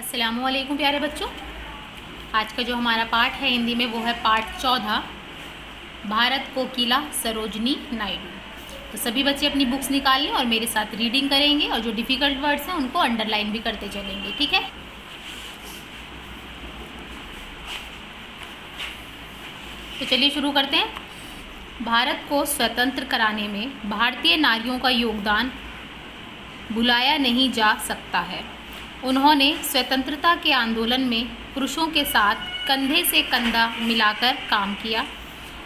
अस्सलामुअलैकुम प्यारे बच्चों। आज का जो हमारा पाठ है हिंदी में वो है पाठ 14, भारत कोकिला सरोजनी नायडू। तो सभी बच्चे अपनी बुक्स निकाल लें और मेरे साथ रीडिंग करेंगे और जो डिफ़िकल्ट वर्ड्स हैं उनको अंडरलाइन भी करते चलेंगे, ठीक है। तो चलिए शुरू करते हैं। भारत को स्वतंत्र कराने में भारतीय नारियों का योगदान भुलाया नहीं जा सकता है। उन्होंने स्वतंत्रता के आंदोलन में पुरुषों के साथ कंधे से कंधा मिलाकर काम किया।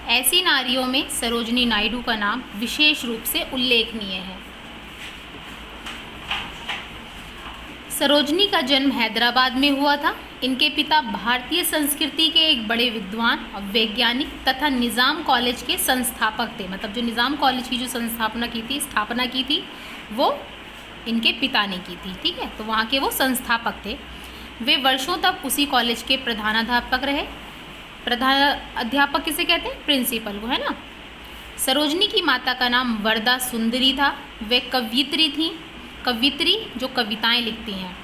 ऐसी नारियों में सरोजनी नायडू का नाम विशेष रूप से उल्लेखनीय है। सरोजनी का जन्म हैदराबाद में हुआ था। इनके पिता भारतीय संस्कृति के एक बड़े विद्वान और वैज्ञानिक तथा निज़ाम कॉलेज के संस्थापक थे। मतलब जो निज़ाम कॉलेज की जो स्थापना की थी वो इनके पिता ने की थी, ठीक है। तो वहाँ के वो संस्थापक थे। वे वर्षों तक उसी कॉलेज के प्रधानाध्यापक रहे। प्रधान अध्यापक किसे कहते हैं? प्रिंसिपल को, है ना। सरोजनी की माता का नाम वरदा सुंदरी था। वे कवियत्री थी। कवियत्री जो कविताएं लिखती हैं,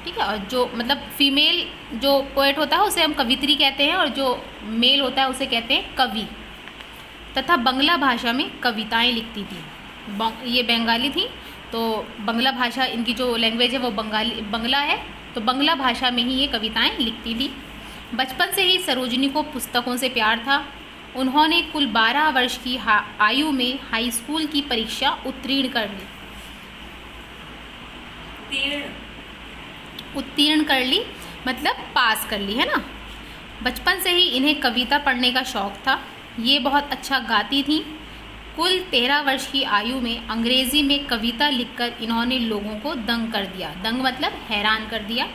ठीक है। और जो मतलब फीमेल जो पोएट होता है उसे हम कवियत्री कहते हैं और जो मेल होता है उसे कहते हैं कवि। तथा बंगला भाषा में कविताएं लिखती थी। ये बंगाली थी, तो बंगला भाषा इनकी जो लैंग्वेज है वो बंगला है, तो बंगला भाषा में ही ये कविताएं लिखती थी। बचपन से ही सरोजनी को पुस्तकों से प्यार था। उन्होंने कुल 12 वर्ष की आयु में हाई स्कूल की परीक्षा उत्तीर्ण कर ली, मतलब पास कर ली, है ना। बचपन से ही इन्हें कविता पढ़ने का शौक़ था। ये बहुत अच्छा गाती थी। कुल 13 वर्ष की आयु में अंग्रेज़ी में कविता लिखकर इन्होंने लोगों को दंग कर दिया। दंग मतलब हैरान कर दिया।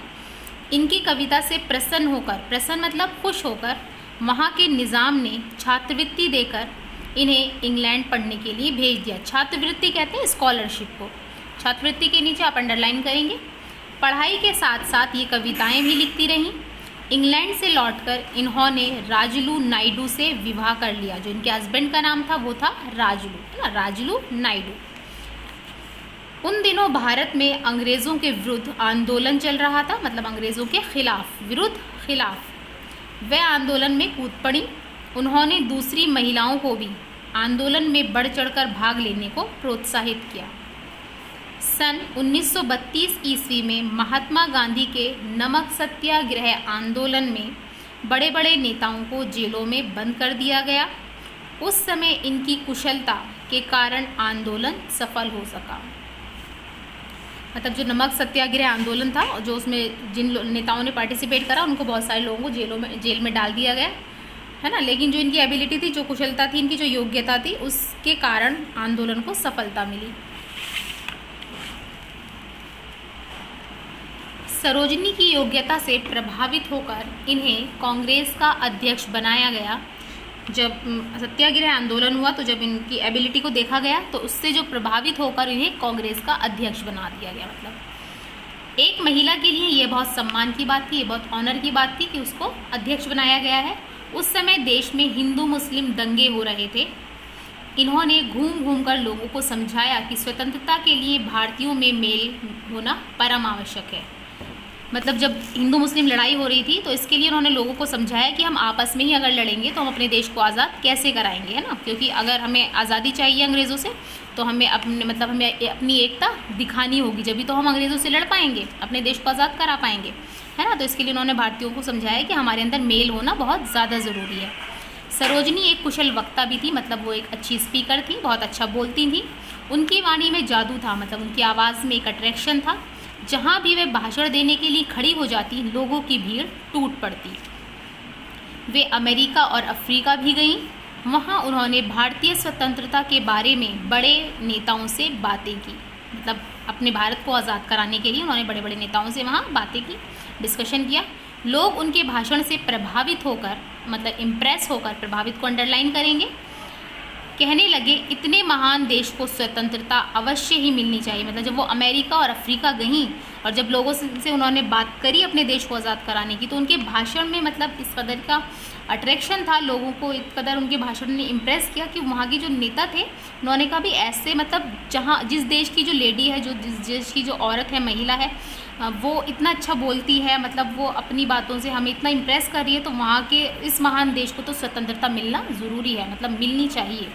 इनकी कविता से प्रसन्न मतलब खुश होकर वहाँ के निज़ाम ने छात्रवृत्ति देकर इन्हें इंग्लैंड पढ़ने के लिए भेज दिया। छात्रवृत्ति कहते हैं स्कॉलरशिप को। छात्रवृत्ति के नीचे आप अंडरलाइन करेंगे। पढ़ाई के साथ साथ ये कविताएँ भी लिखती रहीं। इंग्लैंड से लौटकर इन्होंने राजलू नायडू से विवाह कर लिया। जो इनके हस्बैंड का नाम था वो था राजलू, है ना, राजलू नायडू। उन दिनों भारत में अंग्रेज़ों के विरुद्ध आंदोलन चल रहा था, मतलब अंग्रेज़ों के खिलाफ। वह आंदोलन में कूद पड़ी। उन्होंने दूसरी महिलाओं को भी आंदोलन में बढ़ चढ़कर भाग लेने को प्रोत्साहित किया। सन 1932 ईस्वी में महात्मा गांधी के नमक सत्याग्रह आंदोलन में बड़े बड़े नेताओं को जेलों में बंद कर दिया गया। उस समय इनकी कुशलता के कारण आंदोलन सफल हो सका। मतलब जो नमक सत्याग्रह आंदोलन था और जो उसमें जिन नेताओं ने पार्टिसिपेट करा उनको बहुत सारे लोगों को जेल में डाल दिया गया, है ना। लेकिन जो इनकी एबिलिटी थी, जो कुशलता थी, इनकी जो योग्यता थी, उसके कारण आंदोलन को सफलता मिली। सरोजनी की योग्यता से प्रभावित होकर इन्हें कांग्रेस का अध्यक्ष बनाया गया। जब सत्याग्रह आंदोलन हुआ तो जब इनकी एबिलिटी को देखा गया तो उससे जो प्रभावित होकर इन्हें कांग्रेस का अध्यक्ष बना दिया गया। मतलब एक महिला के लिए ये बहुत सम्मान की बात थी, ये बहुत ऑनर की बात थी कि उसको अध्यक्ष बनाया गया है। उस समय देश में हिंदू मुस्लिम दंगे हो रहे थे। इन्होंने घूम घूम कर लोगों को समझाया कि स्वतंत्रता के लिए भारतीयों में मेल होना परम आवश्यक है। मतलब जब हिंदू मुस्लिम लड़ाई हो रही थी तो इसके लिए उन्होंने लोगों को समझाया कि हम आपस में ही अगर लड़ेंगे तो हम अपने देश को आज़ाद कैसे कराएंगे, है ना। क्योंकि अगर हमें आज़ादी चाहिए अंग्रेज़ों से तो हमें हमें अपनी एकता दिखानी होगी, जब भी तो हम अंग्रेज़ों से लड़ पाएंगे, अपने देश को आज़ाद करा पाएंगे, है ना। तो इसके लिए उन्होंने भारतीयों को समझाया कि हमारे अंदर मेल होना बहुत ज़्यादा ज़रूरी है। सरोजनी एक कुशल वक्ता भी थी, मतलब वो एक अच्छी स्पीकर थी, बहुत अच्छा बोलती थी। उनकी वाणी में जादू था, मतलब उनकी आवाज़ में एक अट्रैक्शन था। जहाँ भी वे भाषण देने के लिए खड़ी हो जाती लोगों की भीड़ टूट पड़ती। वे अमेरिका और अफ्रीका भी गईं। वहाँ उन्होंने भारतीय स्वतंत्रता के बारे में बड़े नेताओं से बातें की। मतलब अपने भारत को आज़ाद कराने के लिए उन्होंने बड़े बड़े नेताओं से वहाँ बातें की, डिस्कशन किया। लोग उनके भाषण से प्रभावित होकर, मतलब इम्प्रेस होकर, प्रभावित को अंडरलाइन करेंगे, कहने लगे इतने महान देश को स्वतंत्रता अवश्य ही मिलनी चाहिए। मतलब जब वो अमेरिका और अफ्रीका गईं और जब लोगों से उन्होंने बात करी अपने देश को आज़ाद कराने की, तो उनके भाषण में मतलब इस कदर का अट्रैक्शन था लोगों को, इस कदर उनके भाषण ने इम्प्रेस किया कि वहाँ के जो नेता थे उन्होंने कहा भी ऐसे मतलब जहाँ जिस देश की जो लेडी है, जो जिस देश की जो औरत है, महिला है, वो इतना अच्छा बोलती है, मतलब वो अपनी बातों से हमें इतना इम्प्रेस कर रही है, तो वहाँ के इस महान देश को तो स्वतंत्रता मिलना ज़रूरी है, मतलब मिलनी चाहिए।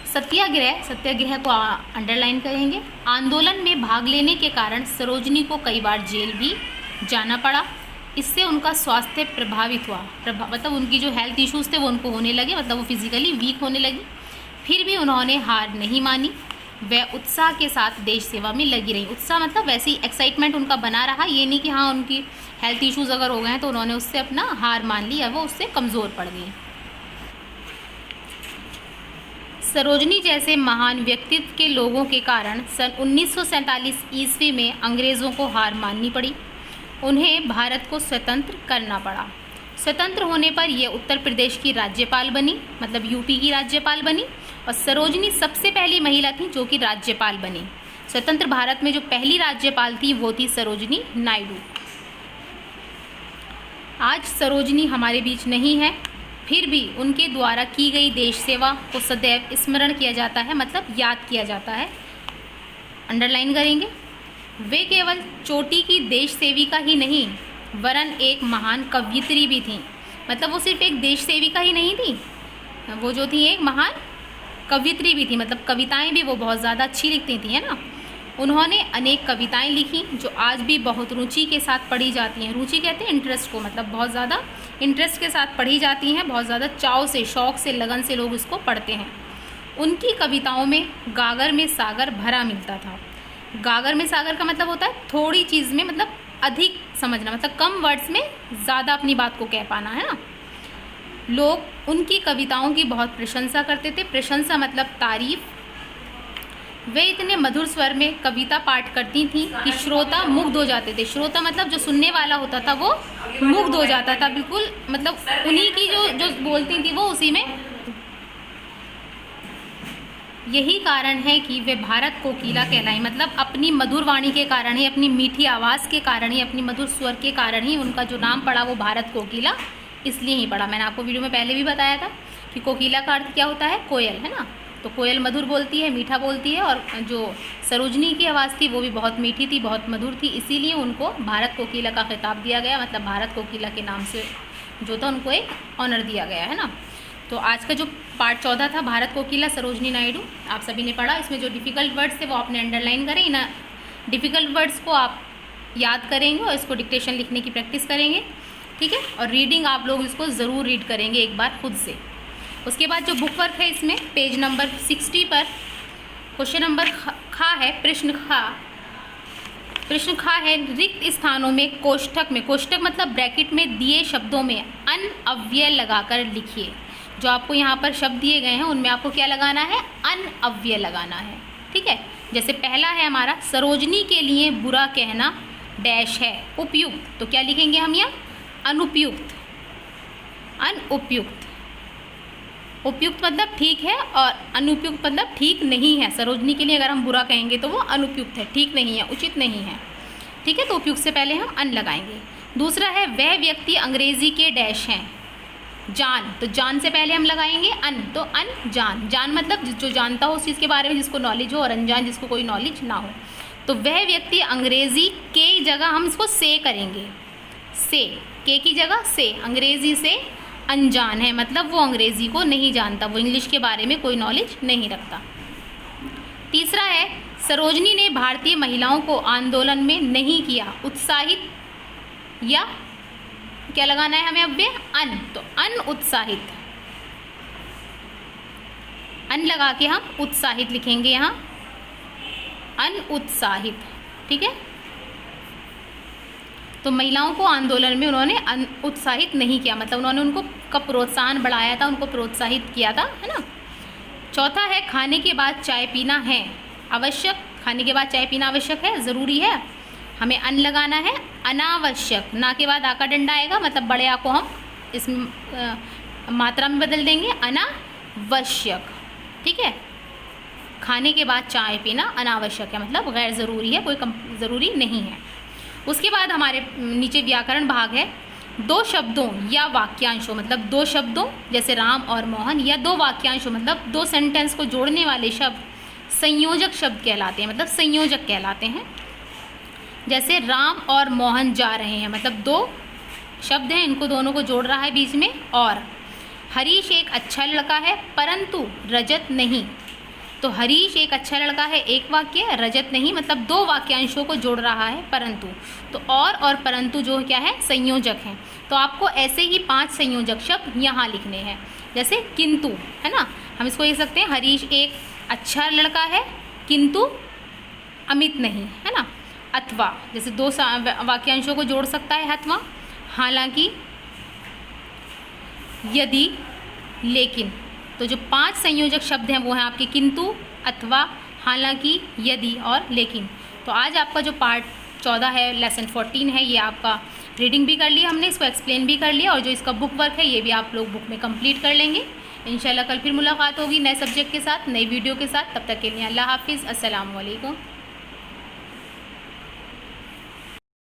सत्याग्रह को अंडरलाइन करेंगे। आंदोलन में भाग लेने के कारण सरोजनी को कई बार जेल भी जाना पड़ा। इससे उनका स्वास्थ्य प्रभावित हुआ, मतलब उनकी जो हेल्थ इश्यूज़ थे वो उनको होने लगे, मतलब वो फिजिकली वीक होने लगी। फिर भी उन्होंने हार नहीं मानी, वह उत्साह के साथ देश सेवा में लगी रही। उत्साह मतलब वैसे ही एक्साइटमेंट उनका बना रहा, ये नहीं कि हाँ उनकी हेल्थ इश्यूज़ अगर हो गए हैं तो उन्होंने उससे अपना हार मान ली या वो उससे कमज़ोर पड़ गई। सरोजनी जैसे महान व्यक्तित्व के लोगों के कारण सन 1947 ईस्वी में अंग्रेज़ों को हार माननी पड़ी। उन्हें भारत को स्वतंत्र करना पड़ा। स्वतंत्र होने पर यह उत्तर प्रदेश की राज्यपाल बनी, मतलब यूपी की राज्यपाल बनी, और सरोजनी सबसे पहली महिला थी जो कि राज्यपाल बनी। स्वतंत्र भारत में जो पहली राज्यपाल थी वो थी सरोजनी नायडू। आज सरोजनी हमारे बीच नहीं है, फिर भी उनके द्वारा की गई देश सेवा को सदैव स्मरण किया जाता है, मतलब याद किया जाता है। अंडरलाइन करेंगे। वे केवल चोटी की देश सेविका ही नहीं वरन एक महान कवयित्री भी थीं। मतलब वो सिर्फ एक देश सेविका ही नहीं थी, वो जो थी एक महान कवयित्री भी थी, मतलब कविताएं भी वो बहुत ज़्यादा अच्छी लिखती थी, है ना। उन्होंने अनेक कविताएं लिखी जो आज भी बहुत रुचि के साथ पढ़ी जाती हैं। रुचि कहते हैं इंटरेस्ट को, मतलब बहुत ज़्यादा इंटरेस्ट के साथ पढ़ी जाती हैं, बहुत ज़्यादा चाव से, शौक़ से, लगन से लोग इसको पढ़ते हैं। उनकी कविताओं में गागर में सागर भरा मिलता था। गागर में सागर का मतलब होता है थोड़ी चीज़ में मतलब अधिक समझना, मतलब कम वर्ड्स में ज़्यादा अपनी बात को कह पाना, है ना। लोग उनकी कविताओं की बहुत प्रशंसा करते थे। प्रशंसा मतलब तारीफ। वे इतने मधुर स्वर में कविता पाठ करती थीं कि श्रोता मुग्ध हो जाते थे। श्रोता मतलब जो सुनने वाला होता था वो मुग्ध हो जाता था, बिल्कुल मतलब उन्हीं की जो बोलती थी वो उसी में। यही कारण है कि वे भारत कोकिला कहलाई, मतलब अपनी मधुर वाणी के कारण ही, अपनी मीठी आवाज़ के कारण ही, अपनी मधुर स्वर के कारण ही उनका जो नाम पड़ा वो भारत कोकिला इसलिए ही पड़ा। मैंने आपको वीडियो में पहले भी बताया था कि कोकिला का अर्थ क्या होता है, कोयल, है ना। तो कोयल मधुर बोलती है, मीठा बोलती है, और जो सरोजनी की आवाज़ थी वो भी बहुत मीठी थी, बहुत मधुर थी, इसीलिए उनको भारत कोकिला का खिताब दिया गया, मतलब भारत कोकिला के नाम से जो था उनको एक ऑनर दिया गया, है ना। तो आज का जो पार्ट 14 था भारत कोकिला सरोजनी नायडू, आप सभी ने पढ़ा। इसमें जो डिफ़िकल्ट वर्ड्स थे वो आपने अंडरलाइन करें। इन डिफ़िकल्ट वर्ड्स को आप याद करेंगे और इसको डिक्टेशन लिखने की प्रैक्टिस करेंगे, ठीक है। और रीडिंग आप लोग इसको ज़रूर रीड करेंगे एक बार खुद से। उसके बाद जो बुक वर्क है इसमें पेज नंबर 60 पर क्वेश्चन नंबर खा है, प्रश्न खा है रिक्त स्थानों में कोष्ठक मतलब ब्रैकेट में दिए शब्दों में अन अव्यय लगाकर लिखिए। जो आपको यहाँ पर शब्द दिए गए हैं उनमें आपको क्या लगाना है, अन अव्यय लगाना है, ठीक है। जैसे पहला है हमारा सरोजनी के लिए बुरा कहना डैश है उपयुक्त, तो क्या लिखेंगे हम यहाँ अनुपयुक्त। अनुपयुक्त, उपयुक्त मतलब ठीक है और अनुपयुक्त मतलब ठीक नहीं है। सरोजनी के लिए अगर हम बुरा कहेंगे तो वो अनुपयुक्त है, ठीक नहीं है, उचित नहीं है, ठीक है। तो उपयुक्त से पहले हम अन लगाएंगे। दूसरा है वह व्यक्ति अंग्रेजी के डैश हैं जान, तो जान से पहले हम लगाएंगे अन, तो अन जान। जान मतलब जो जानता हो उस चीज़ के बारे में, जिसको नॉलेज हो, और अनजान जिसको कोई नॉलेज ना हो। तो वह व्यक्ति अंग्रेजी के जगह हम इसको से करेंगे, से, के की जगह से, अंग्रेजी से अनजान है, मतलब वो अंग्रेज़ी को नहीं जानता, वो इंग्लिश के बारे में कोई नॉलेज नहीं रखता। तीसरा है सरोजनी ने भारतीय महिलाओं को आंदोलन में नहीं किया उत्साहित, या क्या लगाना है हमें अव्यय अन, तो अन उत्साहित, अन लगा के हम उत्साहित लिखेंगे यहाँ, अन उत्साहित, ठीक है। तो महिलाओं को आंदोलन में उन्होंने उत्साहित नहीं किया, मतलब उन्होंने उनको का प्रोत्साहन बढ़ाया था, उनको प्रोत्साहित किया था, है ना। चौथा है खाने के बाद चाय पीना है आवश्यक, खाने के बाद चाय पीना आवश्यक है, ज़रूरी है, हमें अन लगाना है। अनावश्यक, ना के बाद आका डंडा आएगा, मतलब बड़े आ को हम इस मात्रा में बदल देंगे, अनावश्यक, ठीक है। खाने के बाद चाय पीना अनावश्यक है, मतलब गैर ज़रूरी है, कोई ज़रूरी नहीं है। उसके बाद हमारे नीचे व्याकरण भाग है। दो शब्दों या वाक्यांशों, मतलब दो शब्दों जैसे राम और मोहन, या दो वाक्यांशों मतलब दो सेंटेंस को जोड़ने वाले शब्द संयोजक शब्द कहलाते हैं, मतलब संयोजक कहलाते हैं। जैसे राम और मोहन जा रहे हैं, मतलब दो शब्द हैं, इनको दोनों को जोड़ रहा है बीच में। और हरीश एक अच्छा लड़का है परंतु रजत नहीं, तो हरीश एक अच्छा लड़का है एक वाक्य, रजत नहीं मतलब दो वाक्यांशों को जोड़ रहा है परंतु। तो और परंतु जो क्या है, संयोजक हैं। तो आपको ऐसे ही 5 संयोजक शब्द यहाँ लिखने हैं। जैसे किंतु, है ना, हम इसको लिख सकते हैं हरीश एक अच्छा लड़का है किंतु अमित नहीं, है ना। अथवा, जैसे दो वाक्यांशों को जोड़ सकता है अथवा। हालांकि, यदि, लेकिन। तो जो 5 संयोजक शब्द हैं वो हैं आपके किंतु, अथवा, हालांकि, यदि और लेकिन। तो आज आपका जो पार्ट 14 है, लेसन 14 है, ये आपका रीडिंग भी कर लिया हमने, इसको एक्सप्लेन भी कर लिया, और जो इसका बुक वर्क है ये भी आप लोग बुक में कंप्लीट कर लेंगे। इंशाल्लाह कल फिर मुलाकात होगी नए सब्जेक्ट के साथ, नई वीडियो के साथ। तब तक के लिए अल्लाह हाफिज़, अस्सलाम वालेकुम।